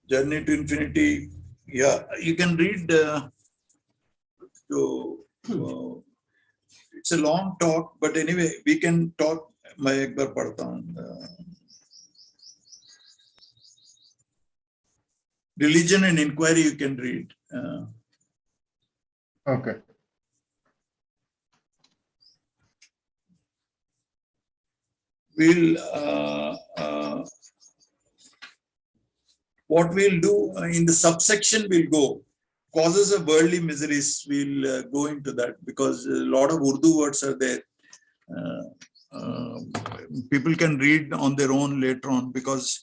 Journey to Infinity. Yeah, you can read. It's a long talk, but anyway, we can talk. मैं एक बार पढ़ता हूँ. Religion and Inquiry you can read. Okay. We'll what we'll do in the subsection, we'll go causes of worldly miseries. We'll go into that because a lot of Urdu words are there. People can read on their own later on, because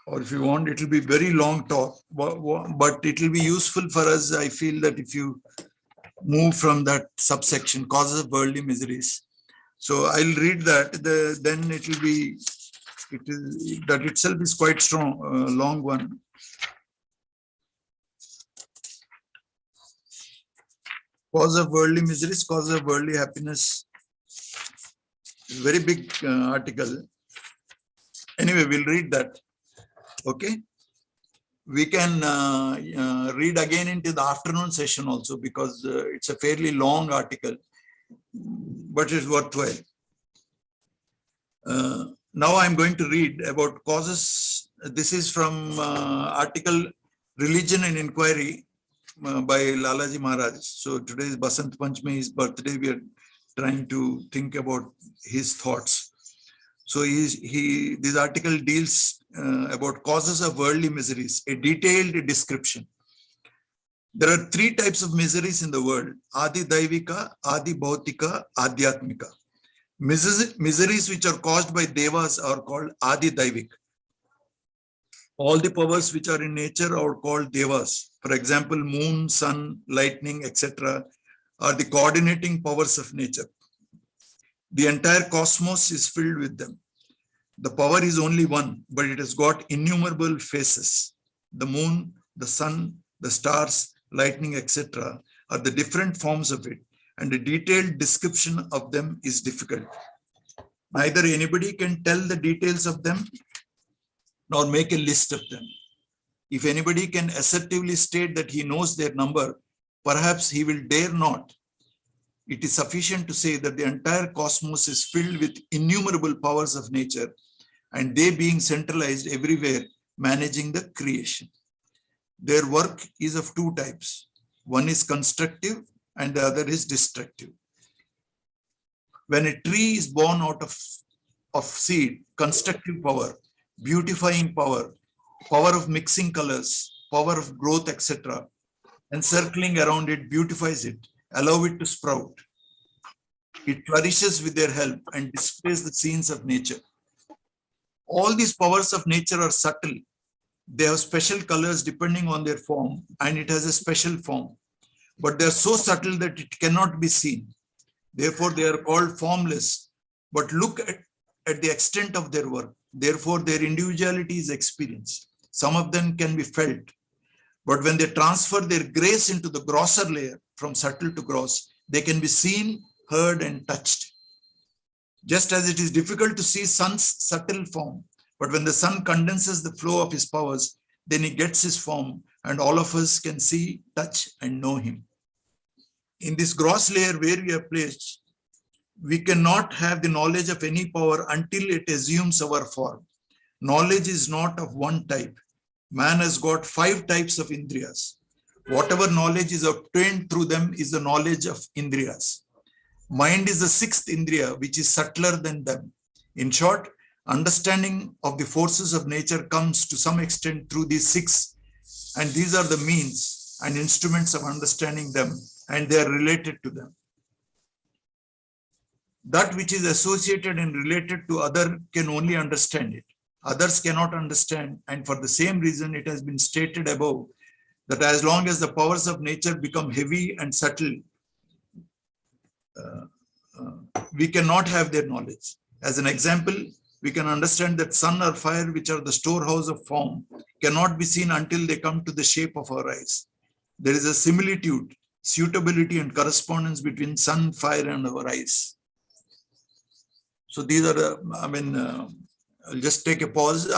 or if you want, it will be very long talk, but it will be useful for us. I feel that if you move from that subsection, causes of worldly miseries. So I'll read that. Then it will be. That itself is quite strong, long one. Cause of worldly miseries, cause of worldly happiness. Very big article. Anyway, we'll read that. Okay. We can read again into the afternoon session also, because it's a fairly long article, but it's worthwhile. Now I'm going to read about causes. This is from article Religion and Inquiry by Lalaji Maharaj. So today is Basant Panchami, his birthday. We are trying to think about his thoughts. So this article deals about causes of worldly miseries, a detailed description. There are three types of miseries in the world: Adi Daivika, Adi Bhautika, Adhyatmika. Miseries which are caused by devas are called Adi Daivik. All the powers which are in nature are called devas. For example, moon, sun, lightning, etc. are the coordinating powers of nature. The entire cosmos is filled with them. The power is only one, but it has got innumerable faces. The moon, the sun, the stars, lightning, etc. are the different forms of it, and a detailed description of them is difficult. Neither anybody can tell the details of them nor make a list of them. If anybody can assertively state that he knows their number, perhaps he will dare not. It is sufficient to say that the entire cosmos is filled with innumerable powers of nature, and they being centralized everywhere, managing the creation. Their work is of two types. One is constructive and the other is destructive. When a tree is born out of seed, constructive power, beautifying power, power of mixing colors, power of growth, etc., and circling around it beautifies it, allow it to sprout. It flourishes with their help and displays the scenes of nature. All these powers of nature are subtle. They have special colors depending on their form, and it has a special form. But they are so subtle that it cannot be seen. Therefore, they are called formless. But look at the extent of their work. Therefore, their individuality is experienced. Some of them can be felt. But when they transfer their grace into the grosser layer, from subtle to gross, they can be seen, heard, and touched. Just as it is difficult to see sun's subtle form, but when the sun condenses the flow of his powers, then he gets his form, and all of us can see, touch, and know him. In this gross layer where we are placed, we cannot have the knowledge of any power until it assumes our form. Knowledge is not of one type. Man has got 5 types of indriyas. Whatever knowledge is obtained through them is the knowledge of indriyas. Mind is the 6th indriya, which is subtler than them. In short, understanding of the forces of nature comes to some extent through these 6, and these are the means and instruments of understanding them, and they are related to them. That which is associated and related to other can only understand it. Others cannot understand, and for the same reason it has been stated above that as long as the powers of nature become heavy and subtle, we cannot have their knowledge. As an example, we can understand that sun or fire, which are the storehouse of form, cannot be seen until they come to the shape of our eyes. There is a similitude, suitability, and correspondence between sun, fire, and our eyes. So these are, I'll just take a pause.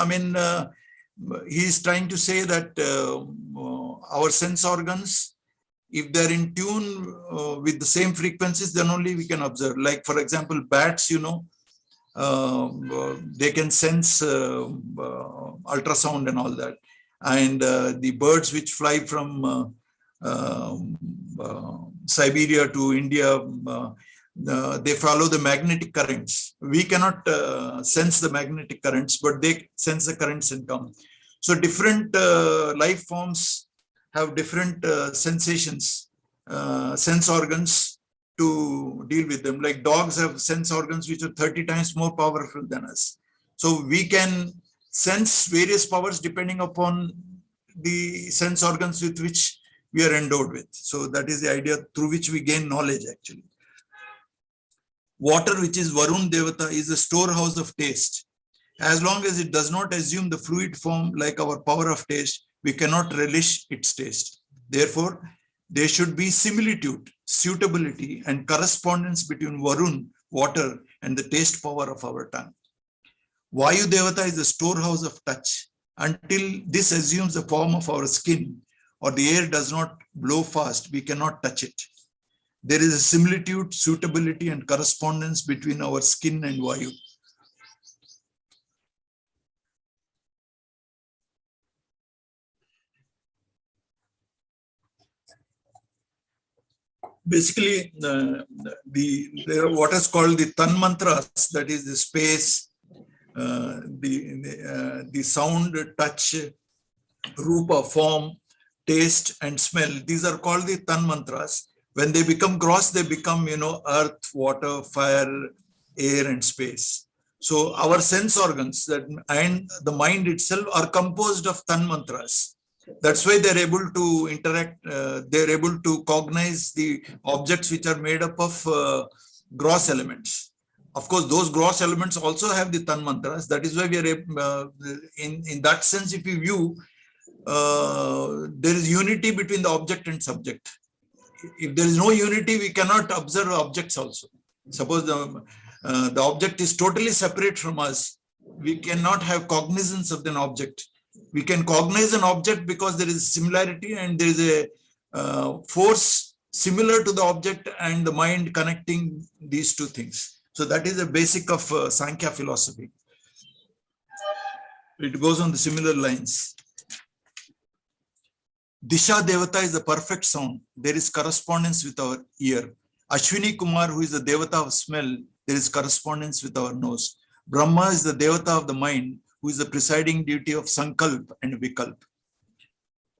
he is trying to say that our sense organs, if they're in tune with the same frequencies, then only we can observe. Like, for example, bats, they can sense ultrasound and all that. And the birds which fly from Siberia to India, they follow the magnetic currents. We cannot sense the magnetic currents, but they sense the currents and come. So different life forms have different sensations, sense organs to deal with them. Like dogs have sense organs which are 30 times more powerful than us. So we can sense various powers depending upon the sense organs with which we are endowed with. So that is the idea through which we gain knowledge actually. Water, which is Varun Devata, is a storehouse of taste. As long as it does not assume the fluid form like our power of taste, we cannot relish its taste. Therefore, there should be similitude, suitability, and correspondence between Varun, water, and the taste power of our tongue. Vayu Devata is the storehouse of touch. Until this assumes the form of our skin or the air does not blow fast, we cannot touch it. There is a similitude, suitability, and correspondence between our skin and Vayu. Basically, what is called the Tan Mantras, that is the space, the sound, touch, rupa, form, taste, and smell. These are called the Tan Mantras. When they become gross, they become, earth, water, fire, air, and space. So our sense organs and the mind itself are composed of Tan Mantras. That's why they're able to interact, they're able to cognize the objects which are made up of gross elements. Of course, those gross elements also have the Tan Mantras. That is why we are able, in that sense, if you view, there is unity between the object and subject. If there is no unity, we cannot observe objects also. Suppose the object is totally separate from us, we cannot have cognizance of an object. We can cognize an object because there is similarity and there is a force similar to the object and the mind connecting these two things. So that is the basic of Sankhya philosophy. It goes on the similar lines. Disha Devata is the perfect sound. There is correspondence with our ear. Ashwini Kumar, who is the Devata of smell, there is correspondence with our nose. Brahma is the Devata of the mind, who is the presiding deity of Sankalp and Vikalp.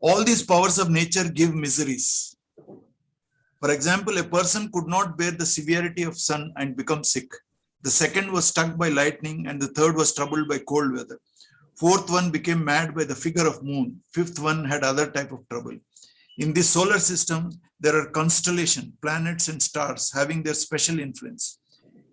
All these powers of nature give miseries. For example, a person could not bear the severity of sun and become sick. The second was struck by lightning and the third was troubled by cold weather. Fourth one became mad by the figure of moon. Fifth one had other type of trouble. In this solar system, there are constellations, planets and stars having their special influence.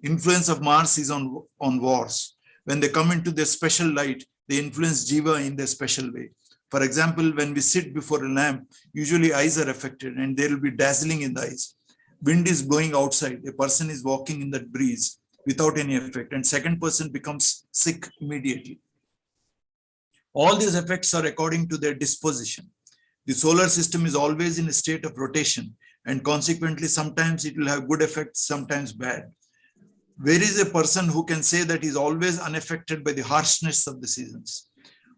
Influence of Mars is on wars. When they come into their special light, they influence Jiva in their special way. For example, when we sit before a lamp, usually eyes are affected and there will be dazzling in the eyes. Wind is blowing outside. A person is walking in that breeze without any effect, and second person becomes sick immediately. All these effects are according to their disposition. The solar system is always in a state of rotation, and consequently, sometimes it will have good effects, sometimes bad. Where is a person who can say that he is always unaffected by the harshness of the seasons?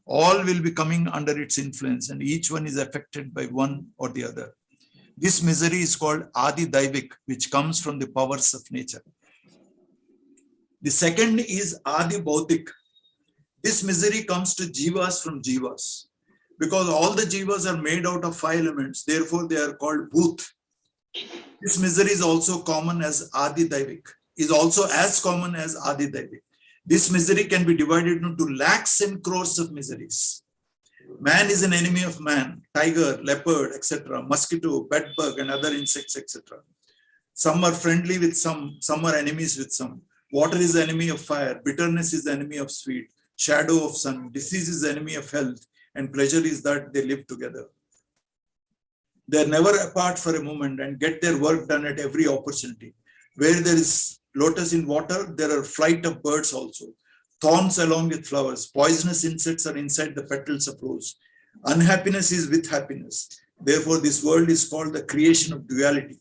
All will be coming under its influence, and each one is affected by one or the other. This misery is called Adi Daivik, which comes from the powers of nature. The second is Adi Bautik. This misery comes to jivas from jivas. Because all the jivas are made out of 5 elements, therefore they are called bhut. This misery is also common as Adi Daivik, is also as common as Adi Daivik. This misery can be divided into lakhs and crores of miseries. Man is an enemy of man, tiger, leopard, etc., mosquito, bedbug, and other insects, etc. Some are friendly with some are enemies with some. Water is the enemy of fire, bitterness is the enemy of sweet, shadow of sun, disease is the enemy of health, and pleasure is that they live together. They are never apart for a moment and get their work done at every opportunity. Where there is lotus in water, there are flight of birds also. thorns along with flowers. Poisonous insects are inside the petals of rose. Unhappiness is with happiness. Therefore, this world is called the creation of duality.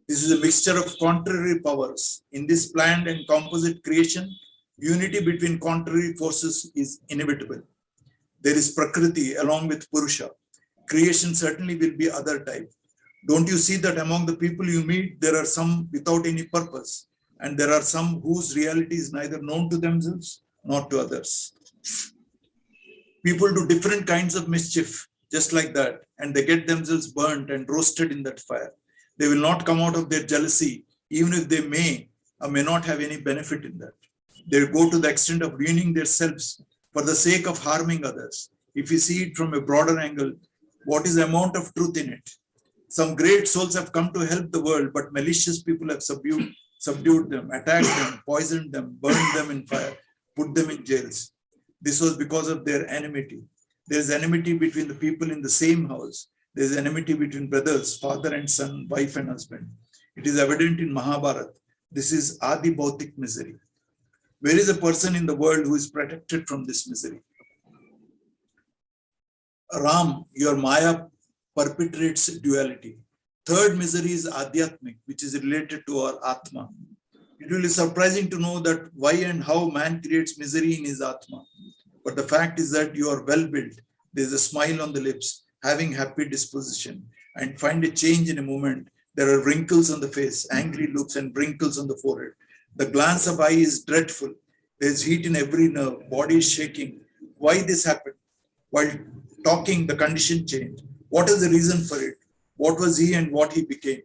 This is a mixture of contrary powers. In this planned and composite creation, unity between contrary forces is inevitable. There is Prakriti along with Purusha. Creation certainly will be other type. Don't you see that among the people you meet, there are some without any purpose, and there are some whose reality is neither known to themselves nor to others. People do different kinds of mischief, just like that, and they get themselves burnt and roasted in that fire. They will not come out of their jealousy, even if they may or may not have any benefit in that. They go to the extent of ruining themselves for the sake of harming others. If you see it from a broader angle, what is the amount of truth in it? Some great souls have come to help the world, but malicious people have subdued them, attacked them, poisoned them, burned them in fire, put them in jails. This was because of their enmity. There is enmity between the people in the same house. There is enmity between brothers, father and son, wife and husband. It is evident in Mahabharata. This is Adi Bhautik misery. Where is a person in the world who is protected from this misery? Ram, your Maya perpetrates duality. Third misery is Adhyatmic, which is related to our Atma. It will be surprising to know that why and how man creates misery in his Atma. But the fact is that you are well built. There is a smile on the lips, having happy disposition, and find a change in a moment. There are wrinkles on the face, angry looks and wrinkles on the forehead. The glance of eye is dreadful. There is heat in every nerve, body is shaking. Why this happened? While talking, the condition changed. What is the reason for it? What was he and what he became?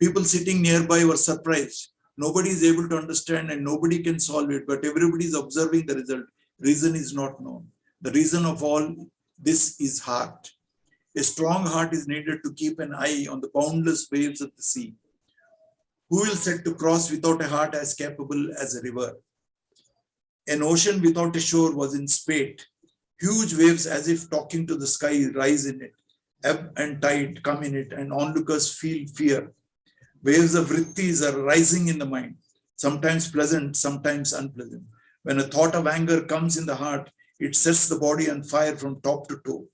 People sitting nearby were surprised. Nobody is able to understand and nobody can solve it, but everybody is observing the result. Reason is not known. The reason of all this is heart. A strong heart is needed to keep an eye on the boundless waves of the sea. Who will set to cross without a heart as capable as a river? An ocean without a shore was in spate. Huge waves as if talking to the sky rise in it. Ebb and tide come in it and onlookers feel fear. Waves of vrittis are rising in the mind, sometimes pleasant, sometimes unpleasant. When a thought of anger comes in the heart, it sets the body on fire from top to toe.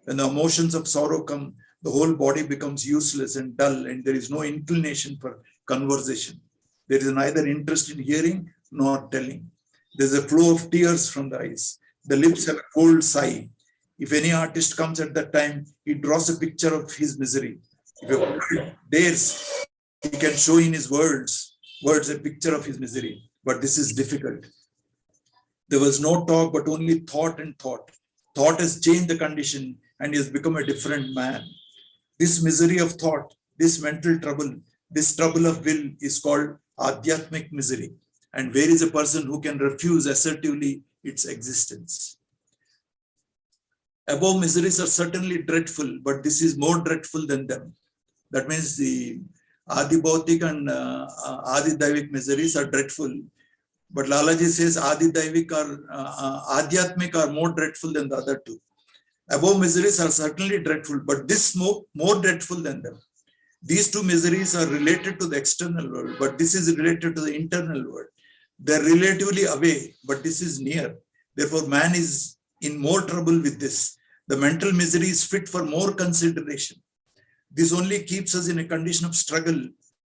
When the emotions of sorrow come, the whole body becomes useless and dull, and there is no inclination for conversation. There is neither interest in hearing nor telling. There is a flow of tears from the eyes. The lips have a cold sigh. If any artist comes at that time, he draws a picture of his misery. If a poet dares, he can show in his words a picture of his misery. But this is difficult. There was no talk, but only thought and thought. Thought has changed the condition and he has become a different man. This misery of thought, this mental trouble, this trouble of will is called Adhyatmic misery. And where is a person who can refuse assertively its existence? Above miseries are certainly dreadful, but this is more dreadful than them. That means the Adi Bhautik and Adi Daivik miseries are dreadful. But Lalaji says Adi Daivik or Adhyatmic are more dreadful than the other two. Above miseries are certainly dreadful, but this more dreadful than them. These two miseries are related to the external world, but this is related to the internal world. They're relatively away, but this is near. Therefore, man is in more trouble with this. The mental misery is fit for more consideration. This only keeps us in a condition of struggle,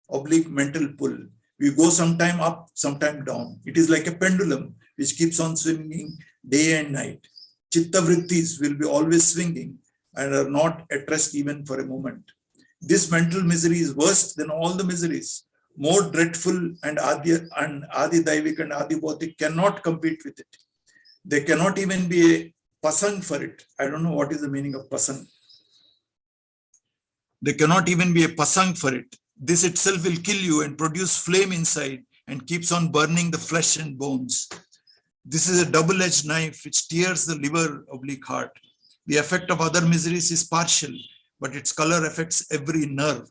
oblique mental pull. We go sometime up, sometime down. It is like a pendulum which keeps on swinging day and night. Chitta vrittis will be always swinging and are not at rest even for a moment. This mental misery is worse than all the miseries. More dreadful, and Adi Daivik and Adi Bhautik cannot compete with it. They cannot even be a pasang for it. I don't know what is the meaning of pasang. They cannot even be a pasang for it. This itself will kill you and produce flame inside and keeps on burning the flesh and bones. This is a double-edged knife which tears the liver oblique heart. The effect of other miseries is partial, but its color affects every nerve.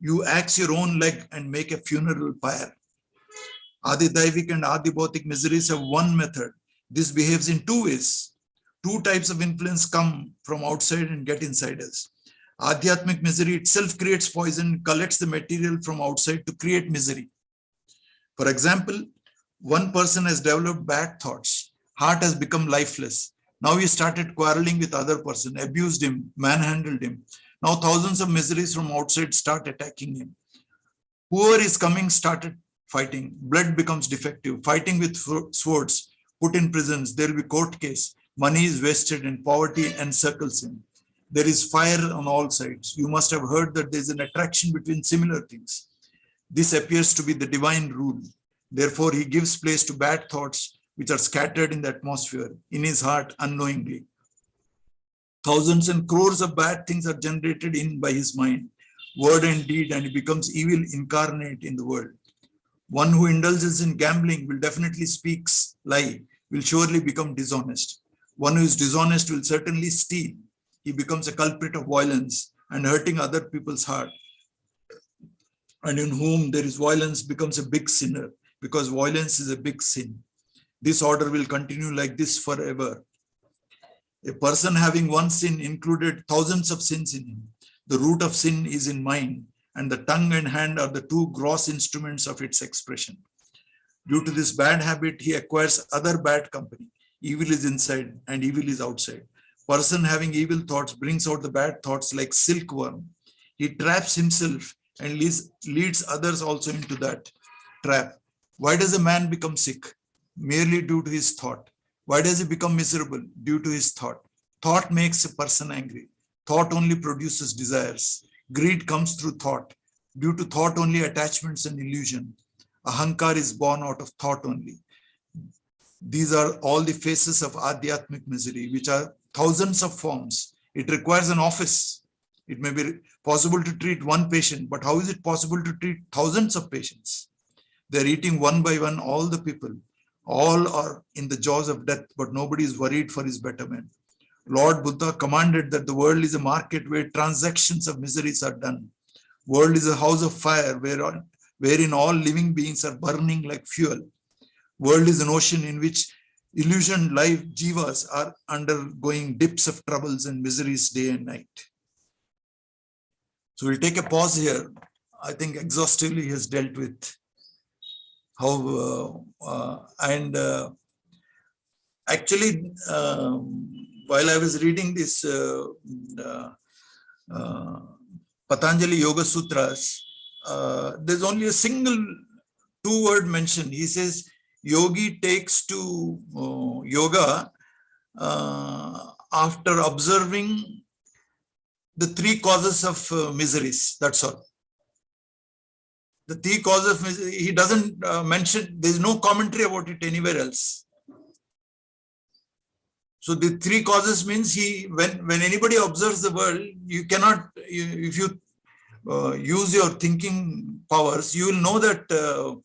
You axe your own leg and make a funeral pyre. Adi Daivik and Adi Bhautik miseries have one method. This behaves in two ways. Two types of influence come from outside and get inside us. Adhyatmic misery itself creates poison, collects the material from outside to create misery. For example, One person has developed bad thoughts. Heart has become lifeless. Now he started quarreling with other person, abused him, manhandled him. Now thousands of miseries from outside start attacking him. Whoever is coming started fighting. Blood becomes defective. Fighting with swords. Put in prisons. There will be court case. Money is wasted and poverty encircles him. There is fire on all sides. You must have heard that there is an attraction between similar things. This appears to be the divine rule. Therefore, he gives place to bad thoughts which are scattered in the atmosphere, in his heart unknowingly. Thousands and crores of bad things are generated in by his mind, word and deed, and he becomes evil incarnate in the world. One who indulges in gambling will definitely speak lie, will surely become dishonest. One who is dishonest will certainly steal. He becomes a culprit of violence and hurting other people's heart. And in whom there is violence becomes a big sinner, because violence is a big sin. This order will continue like this forever. A person having one sin included thousands of sins in him. The root of sin is in mind, and the tongue and hand are the two gross instruments of its expression. Due to this bad habit, he acquires other bad company. Evil is inside and evil is outside. Person having evil thoughts brings out the bad thoughts like silkworm. He traps himself and leads others also into that trap. Why does a man become sick? Merely due to his thought. Why does he become miserable? Due to his thought. Thought makes a person angry. Thought only produces desires. Greed comes through thought. Due to thought only attachments and illusion. Ahankar is born out of thought only. These are all the faces of Adhyatmic misery, which are thousands of forms. It requires an office. It may be possible to treat one patient, but how is it possible to treat thousands of patients? They're eating one by one, all the people. All are in the jaws of death, but nobody is worried for his betterment. Lord Buddha commanded that the world is a market where transactions of miseries are done. World is a house of fire wherein all living beings are burning like fuel. World is an ocean in which illusioned life jivas are undergoing dips of troubles and miseries day and night. So we'll take a pause here. I think exhaustively he has dealt with how actually while I was reading this Patanjali Yoga Sutras, there's only a single two-word mention. He says, yogi takes to yoga after observing the three causes of miseries. That's all. The three causes of misery, he doesn't mention, there's no commentary about it anywhere else. So the three causes means when anybody observes the world, you cannot, if you use your thinking powers, you will know that the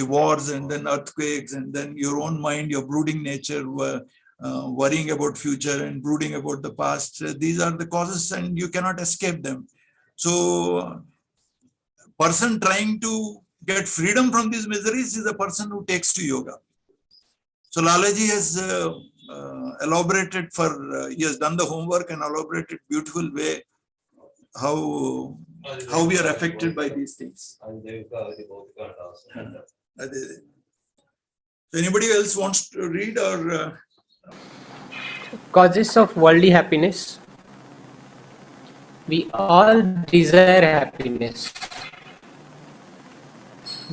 wars and then earthquakes and then your own mind, your brooding nature, worrying about future and brooding about the past, these are the causes and you cannot escape them. So person trying to get freedom from these miseries is a person who takes to yoga. So Lalaji has elaborated he has done the homework and elaborated beautiful way how we are affected by these things. So anybody else wants to read or? Causes of worldly happiness. We all desire happiness.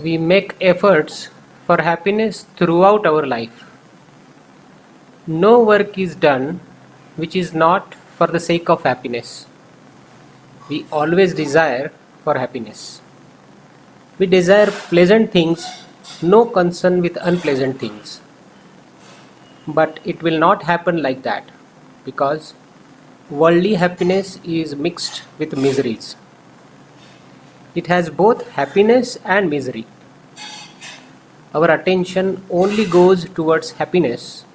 We make efforts for happiness throughout our life. No work is done which is not for the sake of happiness. We always desire for happiness. We desire pleasant things, no concern with unpleasant things. But it will not happen like that, because worldly happiness is mixed with miseries. It has both happiness and misery. Our attention only goes towards happiness.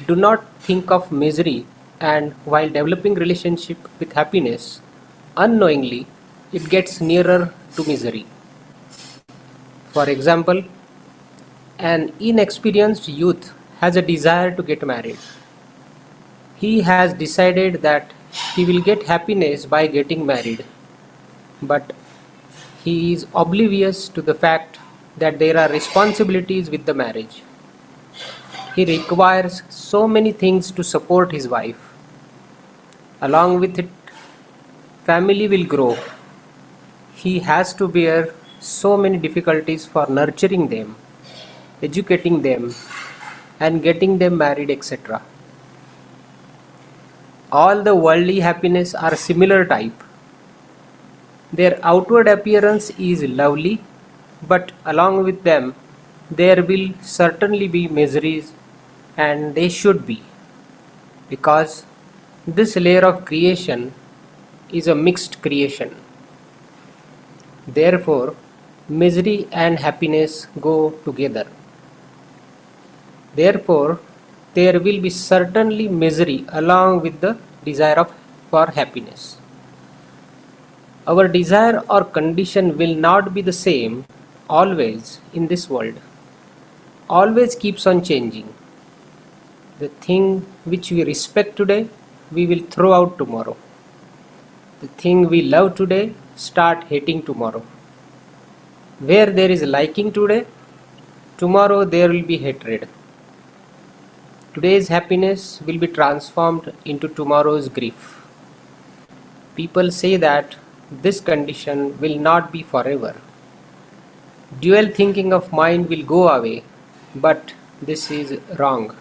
Do not think of misery, and while developing relationship with happiness, unknowingly it gets nearer to misery. For example, an inexperienced youth has a desire to get married. He has decided that he will get happiness by getting married, but he is oblivious to the fact that there are responsibilities with the marriage. He requires so many things to support his wife. Along with it, family will grow. He has to bear so many difficulties for nurturing them, educating them, and getting them married, etc. All the worldly happiness are similar type. Their outward appearance is lovely, but along with them, there will certainly be miseries, and they should be, because this layer of creation is a mixed creation. Therefore, misery and happiness go together. Therefore, there will be certainly misery along with the desire for happiness. Our desire or condition will not be the same always in this world. Always keeps on changing. The thing which we respect today, we will throw out tomorrow. The thing we love today, start hating tomorrow. Where there is liking today, tomorrow there will be hatred. Today's happiness will be transformed into tomorrow's grief. People say that this condition will not be forever. Dual thinking of mind will go away, but this is wrong.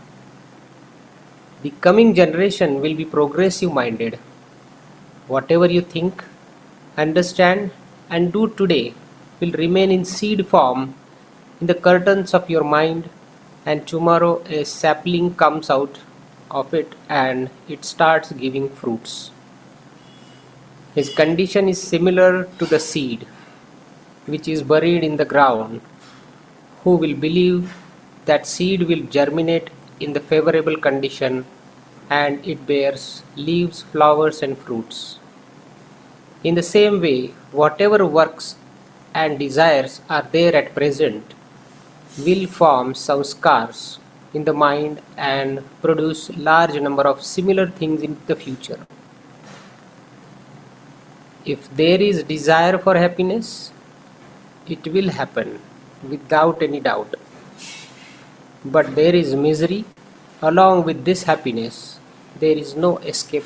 The coming generation will be progressive minded. Whatever you think, understand, and do today will remain in seed form in the curtains of your mind, and tomorrow a sapling comes out of it and it starts giving fruits. His condition is similar to the seed which is buried in the ground, who will believe that seed will germinate in the favorable condition and it bears leaves, flowers, and fruits. In the same way, whatever works and desires are there at present will form some scars in the mind and produce large number of similar things in the future. If there is desire for happiness, it will happen without any doubt. But there is misery along with this happiness. There is no escape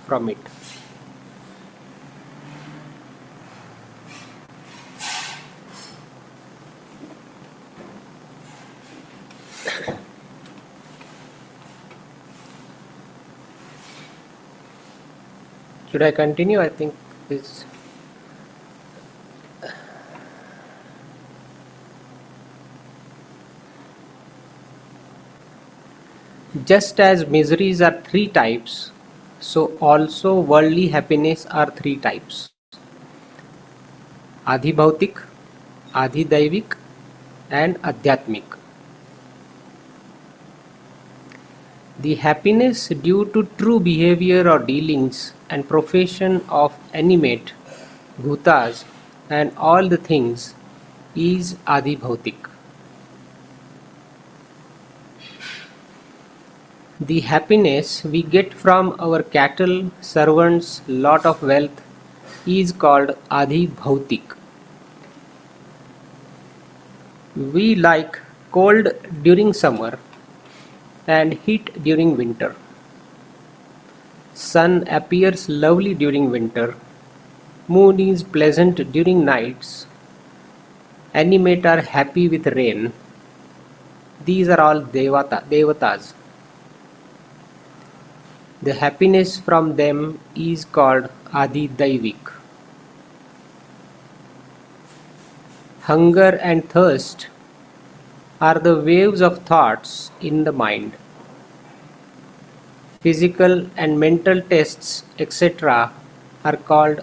from it. Should I continue? I think this. Just as miseries are three types, so also worldly happiness are three types: Adhibhautik, Adhidaivik, and Adhyatmik. The happiness due to true behavior or dealings and profession of animate, bhutas, and all the things is Adhibhautik. The happiness we get from our cattle, servants, lot of wealth is called Adhibhautik. We like cold during summer and heat during winter. Sun appears lovely during winter. Moon is pleasant during nights. Animate are happy with rain. These are all devatas. The happiness from them is called Adidaivik. Hunger and thirst are the waves of thoughts in the mind. Physical and mental tests, etc., are called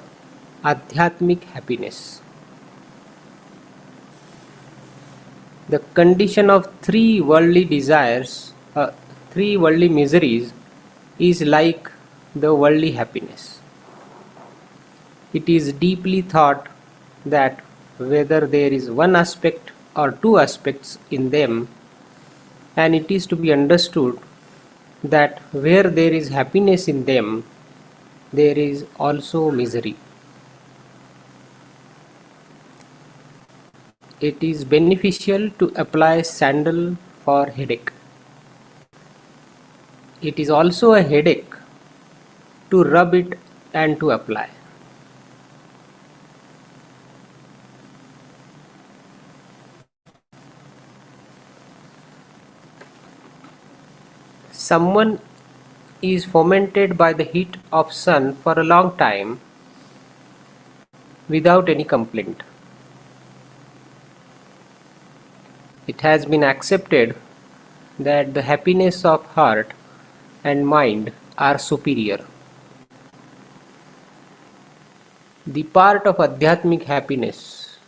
Adhyatmic happiness. The condition of three worldly desires, three worldly miseries, is like the worldly happiness. It is deeply thought that whether there is one aspect or two aspects in them, and it is to be understood that where there is happiness in them, there is also misery. It is beneficial to apply sandal for headache. It is also a headache to rub it and to apply. Someone is fomented by the heat of sun for a long time without any complaint. It has been accepted that the happiness of heart and mind are superior. The part of Adhyatmic happiness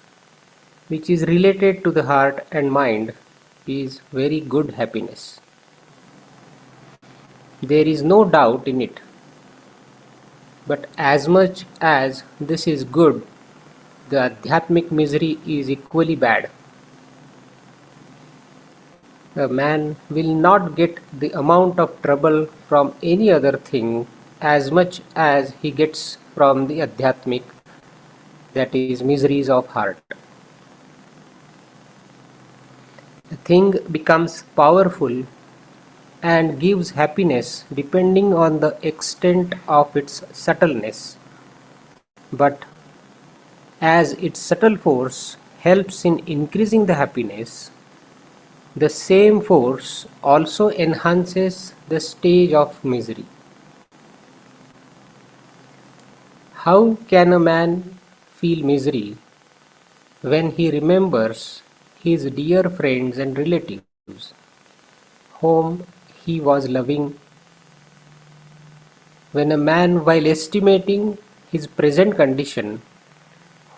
which is related to the heart and mind is very good happiness. There is no doubt in it. But as much as this is good, the Adhyatmic misery is equally bad. A man will not get the amount of trouble from any other thing as much as he gets from the Adhyatmic, that is, miseries of heart. A thing becomes powerful and gives happiness depending on the extent of its subtleness. But as its subtle force helps in increasing the happiness, the same force also enhances the stage of misery. How can a man feel misery when he remembers his dear friends and relatives whom he was loving? When a man, while estimating his present condition,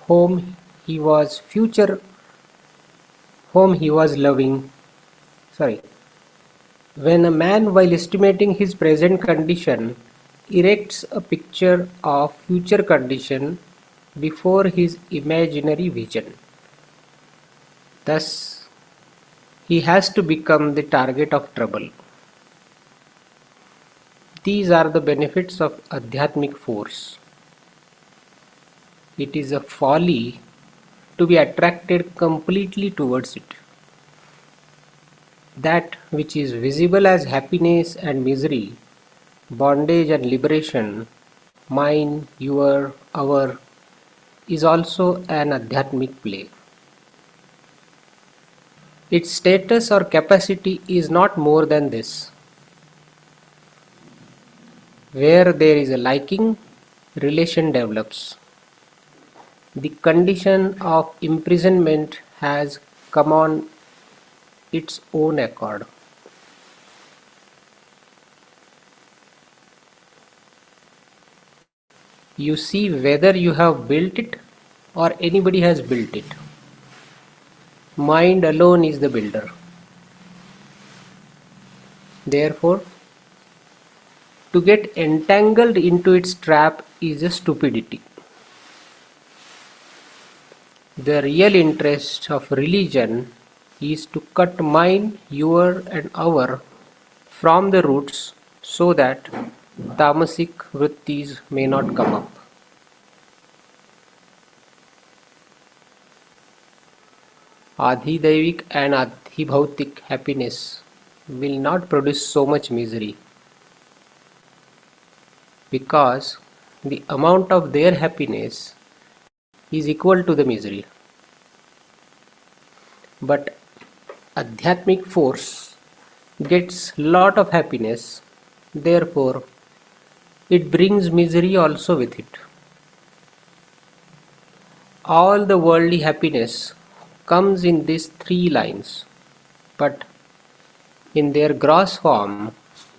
whom he was future whom he was loving sorry when a man, while estimating his present condition, erects a picture of future condition before his imaginary vision, thus he has to become the target of trouble. These are the benefits of Adhyatmic force. It is a folly to be attracted completely towards it. That which is visible as happiness and misery, bondage and liberation, mine, your, our, is also an Adhyatmic play. Its status or capacity is not more than this. Where there is a liking, relation develops. The condition of imprisonment has come on its own accord. You see whether you have built it or anybody has built it. Mind alone is the builder. Therefore, to get entangled into its trap is a stupidity. The real interest of religion is to cut mine, your and our from the roots so that tamasic vrittis may not come up. Adhidaivik and adhibhautik happiness will not produce so much misery, because the amount of their happiness is equal to the misery. But Adhyatmic force gets lot of happiness, therefore it brings misery also with it. All the worldly happiness comes in these three lines, but in their gross form,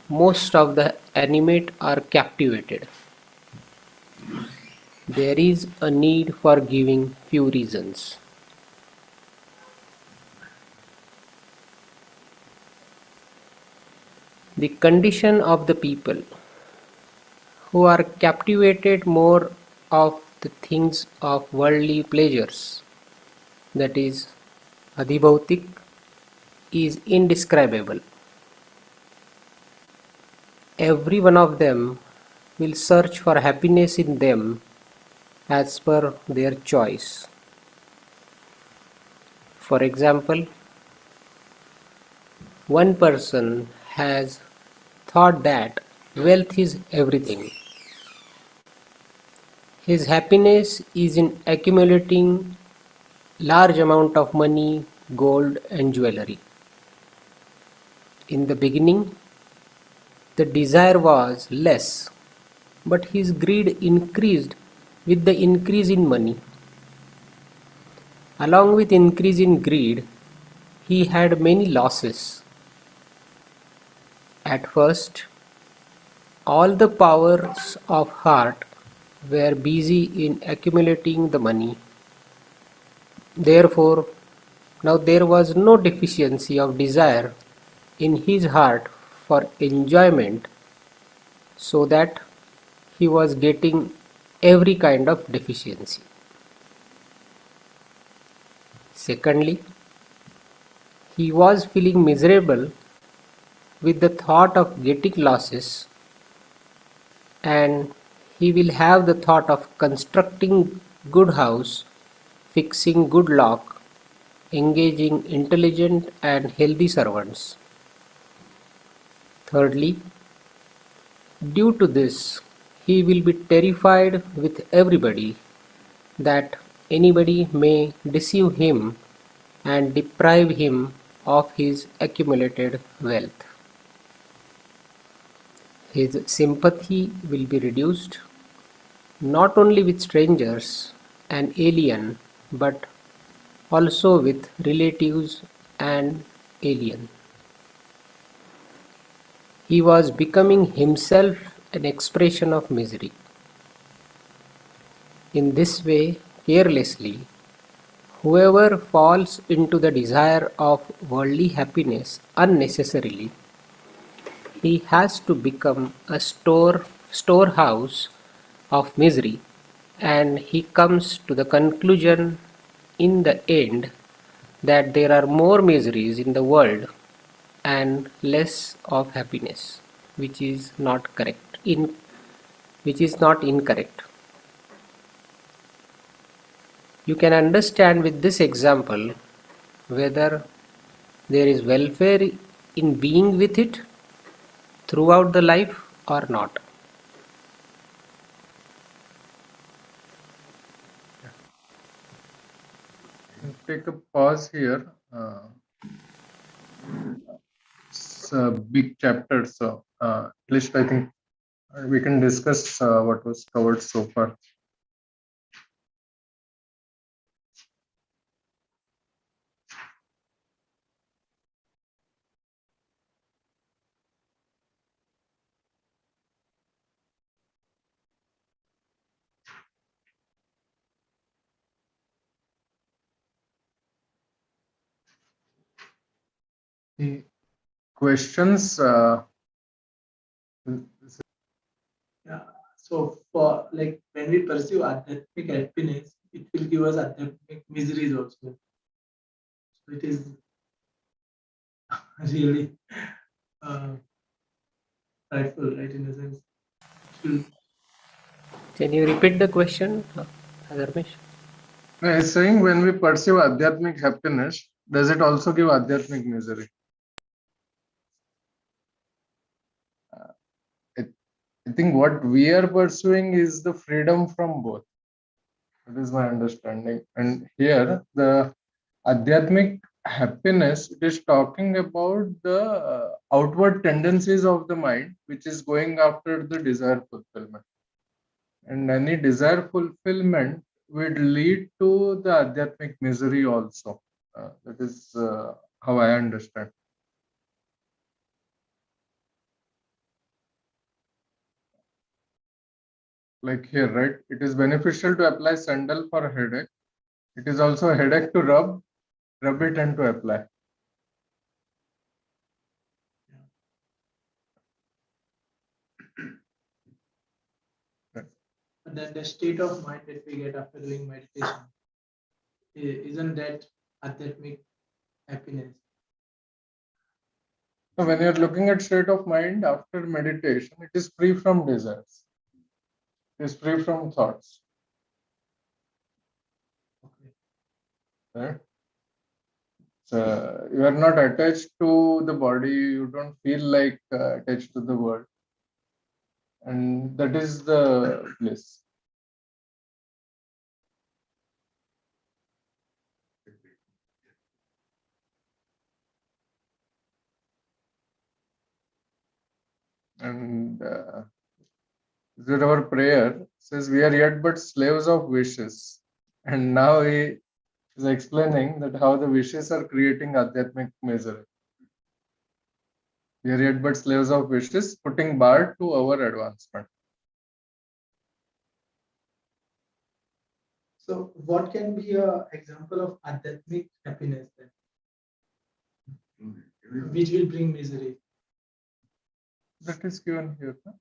most of the animate are captivated. There is a need for giving few reasons. The condition of the people who are captivated more of the things of worldly pleasures, that is, adhibhautik, is indescribable. Every one of them will search for happiness in them as per their choice. For example, one person has thought that wealth is everything. His happiness is in accumulating large amount of money, gold and jewelry. In the beginning, the desire was less, but his greed increased with the increase in money. Along with increase in greed, he had many losses. At first, all the powers of heart were busy in accumulating the money. Therefore, now there was no deficiency of desire in his heart for enjoyment, so that he was getting every kind of deficiency. Secondly, he was feeling miserable with the thought of getting losses, and he will have the thought of constructing good house, fixing good lock, engaging intelligent and healthy servants. Thirdly, due to this, he will be terrified with everybody, that anybody may deceive him and deprive him of his accumulated wealth. His sympathy will be reduced, not only with strangers and alien, but also with relatives and alien. He was becoming himself an expression of misery. In this way, carelessly, whoever falls into the desire of worldly happiness unnecessarily, he has to become a storehouse of misery, and he comes to the conclusion in the end that there are more miseries in the world and less of happiness, which is not correct, which is not incorrect. You can understand with this example whether there is welfare in being with it throughout the life or not. Take a pause here. It's a big chapter, so at least I think we can discuss what was covered so far. The questions. Yeah. So for like when we pursue Adhyatmic happiness, it will give us Adhyatmic miseries also. So it is really frightful, right? In a sense, it should. Can you repeat the question, Dharmesh? I was saying, when we pursue Adhyatmic happiness, does it also give Adhyatmic misery? I think what we are pursuing is the freedom from both. That is my understanding. And here, the Adhyatmic happiness, it is talking about the outward tendencies of the mind, which is going after the desire fulfillment. And any desire fulfillment would lead to the Adhyatmic misery also. That is how I understand. Like here, right? It is beneficial to apply sandal for a headache. It is also a headache to rub it and to apply. But then the state of mind that we get after doing meditation, isn't that Adhyatmic happiness? So when you're looking at state of mind after meditation, it is free from desires. It is free from thoughts. Okay. Right? You are not attached to the body. You don't feel like attached to the world, and that is the bliss. And that our prayer says we are yet but slaves of wishes, and now he is explaining that how the wishes are creating Adhyatmic misery. We are yet but slaves of wishes, putting bar to our advancement. So, what can be an example of Adhyatmic happiness then, which will bring misery? That is given here. No?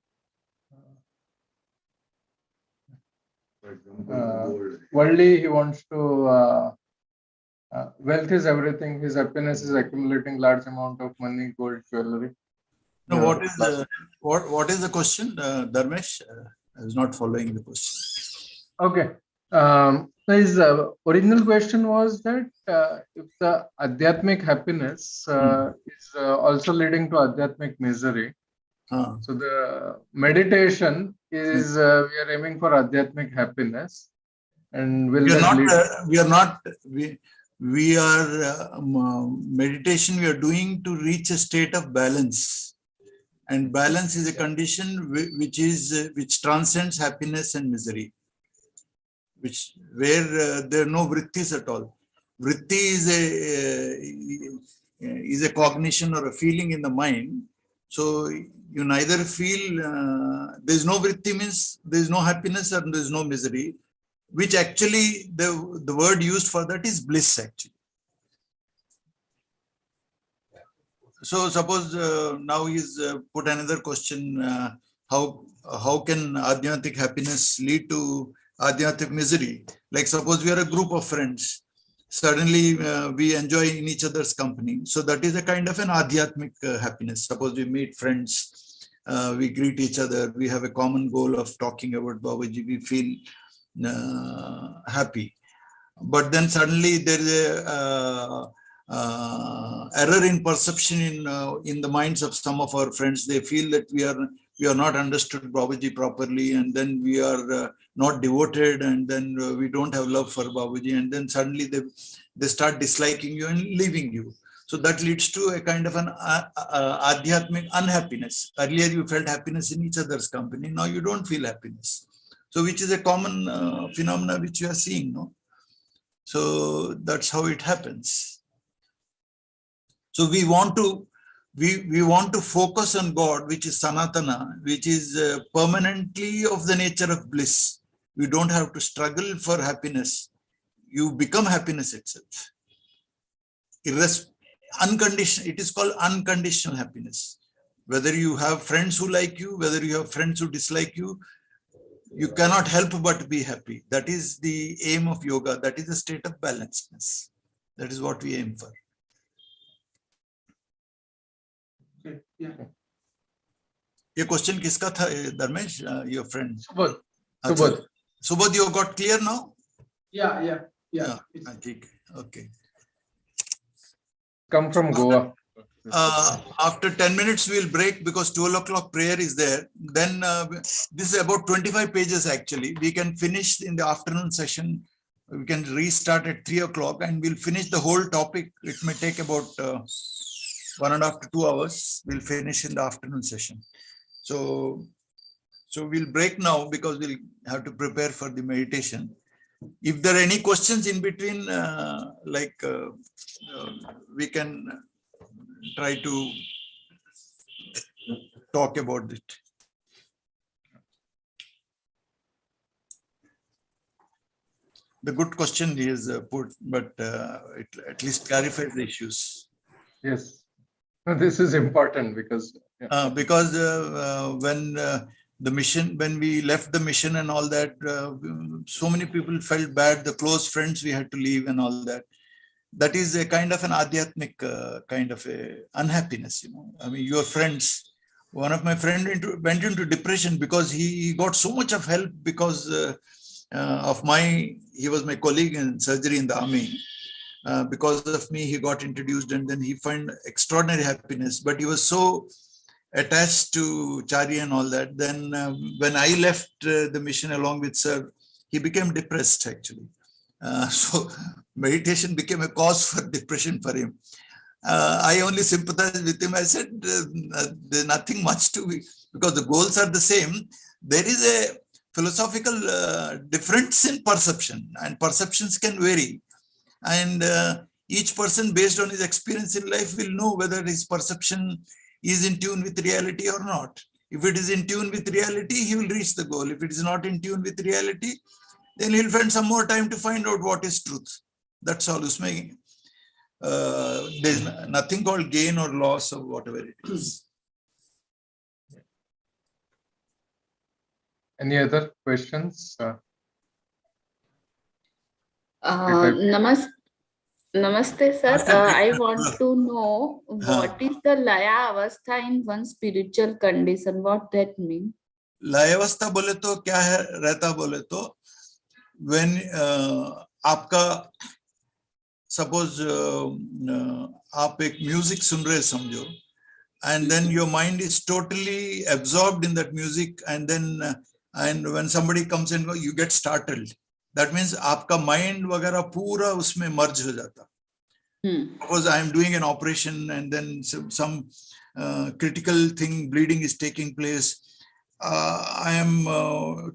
For example, Worldly, he wants to. Wealth is everything. His happiness is accumulating large amount of money, gold, jewelry. No, what is the question, Dharmesh? I was not following the question. Okay. His original question was that if the Adhyatmic happiness is also leading to Adhyatmic misery, so the meditation is we are aiming for Adhyatmic happiness, and will that lead? We are meditation we are doing to reach a state of balance, and balance is a condition which transcends happiness and misery, where there are no vrittis at all. Vritti is a cognition or a feeling in the mind. So you neither feel there is no vritti means there is no happiness and there is no misery, which actually the word used for that is bliss actually. So suppose now he's put another question, how can Adhyatmic happiness lead to Adhyatmic misery? Like suppose we are a group of friends, suddenly we enjoy in each other's company. So that is a kind of an Adhyatmic happiness. Suppose we meet friends, we greet each other, we have a common goal of talking about Babuji, we feel happy. But then suddenly there is a error in perception in the minds of some of our friends. They feel that we are not understood Babuji properly, and then we are not devoted, and then we don't have love for Babuji, and then suddenly they start disliking you and leaving you. So that leads to a kind of an Adhyatmic unhappiness. Earlier you felt happiness in each other's company, now you don't feel happiness. So which is a common phenomena which you are seeing, no? So that's how it happens. So we want to focus on God, which is Sanatana, which is permanently of the nature of bliss. We don't have to struggle for happiness. You become happiness itself. Unconditional. It is called unconditional happiness. Whether you have friends who like you, whether you have friends who dislike you, you cannot help but be happy. That is the aim of yoga. That is the state of balancedness. That is what we aim for. Okay, yeah. Your question kiska tha, Dharmesh, your friend? Subodh. Subodh, you got clear now? Yeah. Okay. Come from Goa. After 10 minutes, we'll break because 12 o'clock prayer is there. Then this is about 25 pages actually. We can finish in the afternoon session. We can restart at 3 o'clock and we'll finish the whole topic. It may take about 1.5 to 2 hours. We'll finish in the afternoon session. So we'll break now because we'll have to prepare for the meditation. If there are any questions in between, we can try to talk about it. The good question is put, but it at least clarifies the issues. Yes, this is important because when we left the mission and all that, so many people felt bad. The close friends we had to leave and all that. That is a kind of an Adhyatmic kind of a unhappiness, you know. I mean, your friends, one of my friends went into depression because he got so much of help because he was my colleague in surgery in the army. because of me, he got introduced and then he found extraordinary happiness. But he was so attached to Chari and all that. Then when I left the mission along with Sir, he became depressed actually. So meditation became a cause for depression for him. I only sympathized with him. I said, there's nothing much to be, because the goals are the same. There is a philosophical difference in perception, and perceptions can vary. And each person, based on his experience in life, will know whether his perception is in tune with reality or not. If it is in tune with reality, he will reach the goal. If it is not in tune with reality, then he'll spend some more time to find out what is truth. That's all. There's nothing called gain or loss or whatever it is. Any other questions? Namaste, sir. Namaste, I please. want to know what is the Laya Avastha in one spiritual condition. What that mean? लयावस्था बोले तो क्या है रहता बोले तो when आपका suppose आप एक music सुन रहे समझो, and then your mind is totally absorbed in that music, and then and when somebody comes and you get startled, that means आपका mind वगैरह पूरा उसमें merge हो जाता. Suppose I am doing an operation and then some critical thing, bleeding is taking place. I am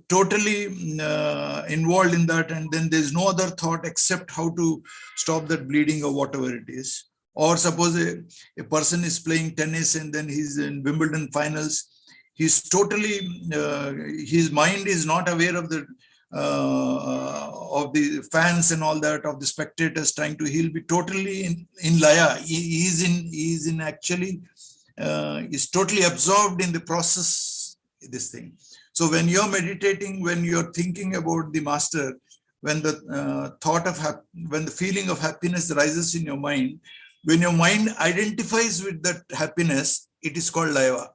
totally involved in that, and then there's no other thought except how to stop that bleeding or whatever it is. Or suppose a person is playing tennis and then he's in Wimbledon finals. He's totally, his mind is not aware of the fans and all that, of the spectators trying to, he'll be totally in Laya. He's totally absorbed in the process, this thing. So when you're meditating, when you're thinking about the master, when the when the feeling of happiness rises in your mind, when your mind identifies with that happiness, it is called Laya.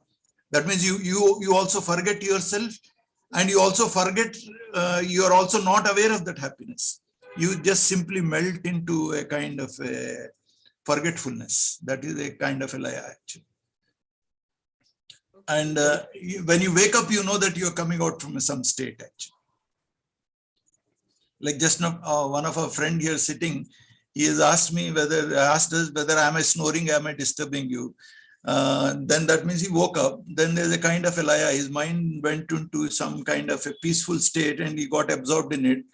That means you also forget yourself, and you also forget, you are also not aware of that happiness. You just simply melt into a kind of a forgetfulness. That is a kind of a Laya actually. And when you wake up, you know that you're coming out from some state actually. Like just now, one of our friend here sitting, he has asked us whether am I snoring, am I disturbing you? Then that means he woke up. Then there's a kind of a Laya. His mind went into some kind of a peaceful state and he got absorbed in it.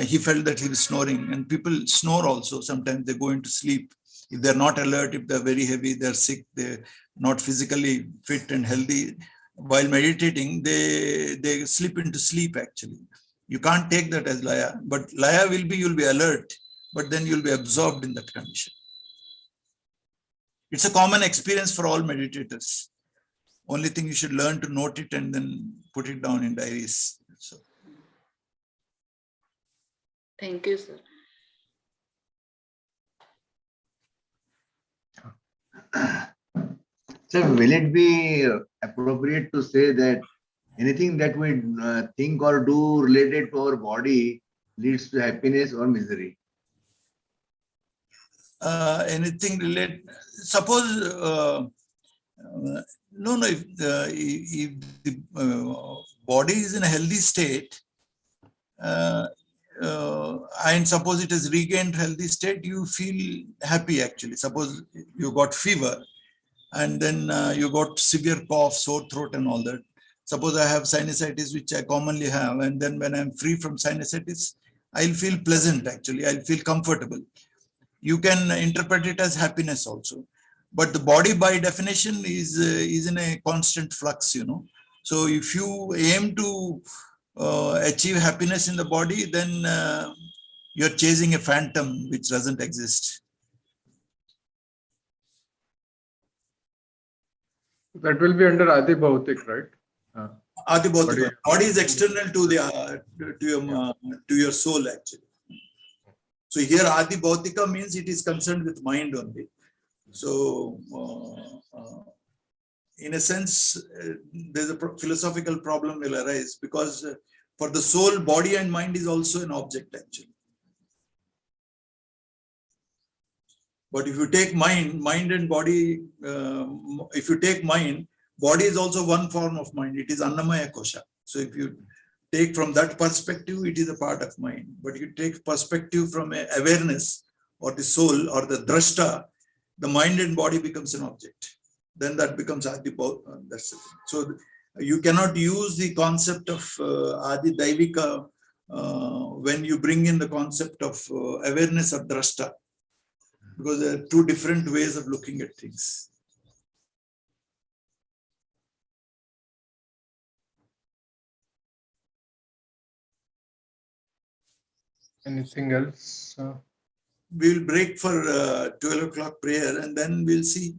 He felt that he was snoring, and people snore also. Sometimes they go into sleep. If they're not alert, if they're very heavy, they're sick, they're not physically fit and healthy, while meditating, they slip into sleep actually. You can't take that as Laya, but Laya will be, you'll be alert, but then you'll be absorbed in that condition. It's a common experience for all meditators. Only thing, you should learn to note it and then put it down in diaries. So. Thank you, sir. So will it be appropriate to say that anything that we think or do related to our body leads to happiness or misery? Anything related, suppose, if the body is in a healthy state, and suppose it has regained healthy state, you feel happy actually. Suppose you got fever, and then you got severe cough, sore throat and all that. Suppose I have sinusitis, which I commonly have, and then when I'm free from sinusitis, I'll feel pleasant actually, I'll feel comfortable. You can interpret it as happiness also. But the body by definition is in a constant flux, you know. So if you aim to achieve happiness in the body, then you're chasing a phantom which doesn't exist. That will be under Adi Bhautik, right? Adi Bhautika. Body is external to your soul actually. So here Adi Bhautika means it is concerned with mind only. So in a sense, there's a philosophical problem will arise, because for the soul, body and mind is also an object actually. But if you take mind and body, if you take mind, body is also one form of mind. It is Annamaya Kosha. So if you take from that perspective, it is a part of mind. But you take perspective from awareness or the soul or the drashta, the mind and body becomes an object. Then that becomes Adi. That's it. So you cannot use the concept of Adi Daivika when you bring in the concept of awareness of drashta, because there are two different ways of looking at things. Anything else? We'll break for 12 o'clock prayer and then we'll see